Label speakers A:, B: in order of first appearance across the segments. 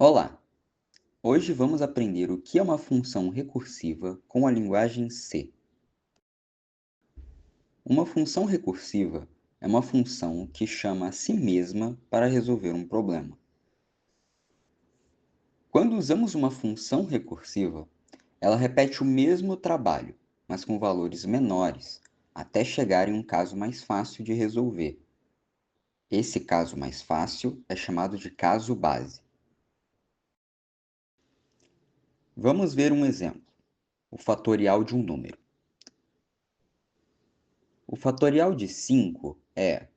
A: Olá! Hoje vamos aprender o que é uma função recursiva com a linguagem C. Uma função recursiva é uma função que chama a si mesma para resolver um problema. Quando usamos uma função recursiva, ela repete o mesmo trabalho, mas com valores menores, até chegar em um caso mais fácil de resolver. Esse caso mais fácil é chamado de caso base. Vamos ver um exemplo: o fatorial de um número. O fatorial de 5 é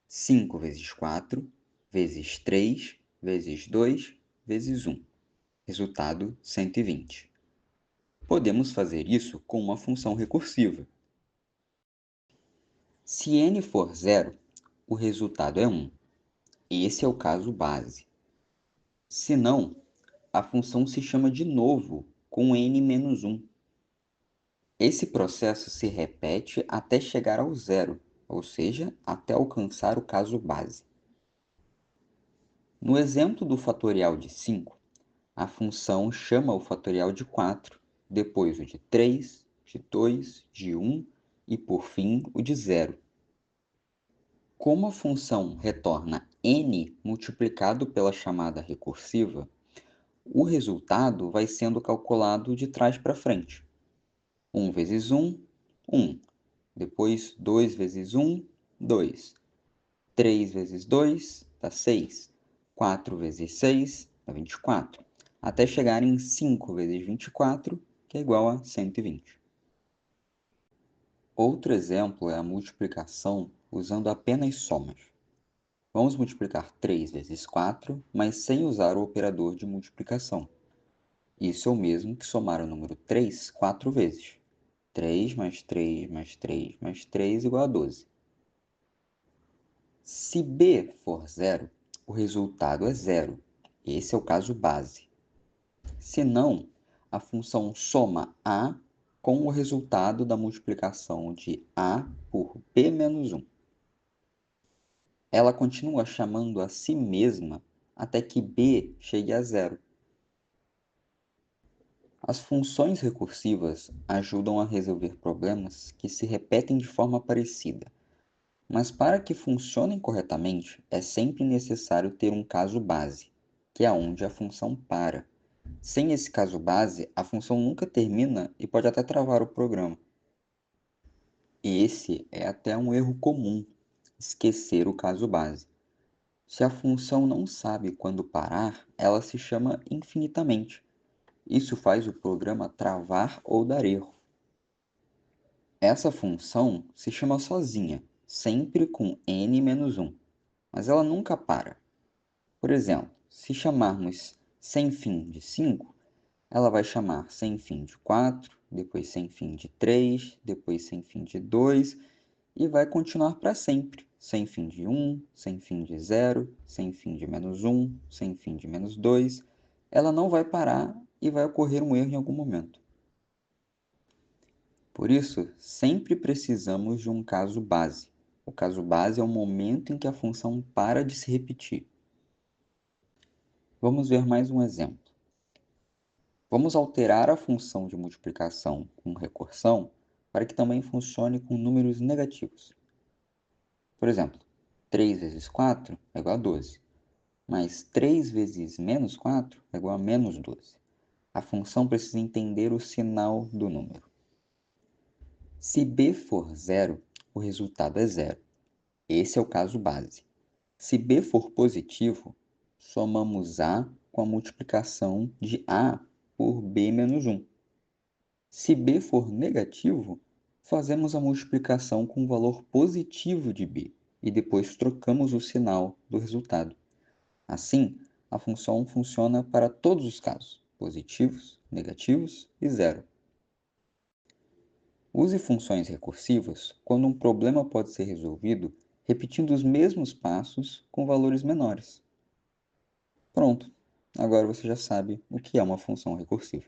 A: 5 vezes 4, vezes 3, vezes 2, vezes 1. Resultado, 120. Podemos fazer isso com uma função recursiva. Se n for zero, o resultado é 1. Esse é o caso base. Se não, a função se chama de novo com n menos 1. Esse processo se repete até chegar ao zero, ou seja, até alcançar o caso base. No exemplo do fatorial de 5, a função chama o fatorial de 4, depois o de 3, de 2, de 1 e, por fim, o de 0. Como a função retorna n multiplicado pela chamada recursiva, o resultado vai sendo calculado de trás para frente. 1 vezes 1, 1. Depois 2 vezes 1, 2. 3 vezes 2 dá 6. 4 vezes 6 dá 24. Até chegar em 5 vezes 24, que é igual a 120. Outro exemplo é a multiplicação usando apenas somas. Vamos multiplicar 3 vezes 4, mas sem usar o operador de multiplicação. Isso é o mesmo que somar o número 3 4 vezes. 3 mais 3 mais 3 mais 3 igual a 12. Se b for zero, o resultado é zero. Esse é o caso base. Se não, a função soma a com o resultado da multiplicação de a por b menos 1. Ela continua chamando a si mesma até que b chegue a zero. As funções recursivas ajudam a resolver problemas que se repetem de forma parecida, mas para que funcionem corretamente, é sempre necessário ter um caso base, que é onde a função para. Sem esse caso base, a função nunca termina e pode até travar o programa. Esse é até um erro comum, esquecer o caso base. Se a função não sabe quando parar, ela se chama infinitamente. Isso faz o programa travar ou dar erro. Essa função se chama sozinha, sempre com n menos 1, mas ela nunca para. Por exemplo, se chamarmos sem fim de 5, ela vai chamar sem fim de 4, depois sem fim de 3, depois sem fim de 2 e vai continuar para sempre. Sem fim de 1, sem fim de 0, sem fim de menos 1, sem fim de menos 2. Ela não vai parar e vai ocorrer um erro em algum momento. Por isso, sempre precisamos de um caso base. O caso base é o momento em que a função para de se repetir. Vamos ver mais um exemplo. Vamos alterar a função de multiplicação com recursão para que também funcione com números negativos. Por exemplo, 3 vezes 4 é igual a 12, mas 3 vezes menos 4 é igual a menos 12. A função precisa entender o sinal do número. Se b for zero, o resultado é zero. Esse é o caso base. Se b for positivo, somamos a com a multiplicação de a por b menos 1. Se b for negativo, fazemos a multiplicação com o valor positivo de b e depois trocamos o sinal do resultado. Assim, a função funciona para todos os casos, positivos, negativos e zero. Use funções recursivas quando um problema pode ser resolvido repetindo os mesmos passos com valores menores. Pronto, agora você já sabe o que é uma função recursiva.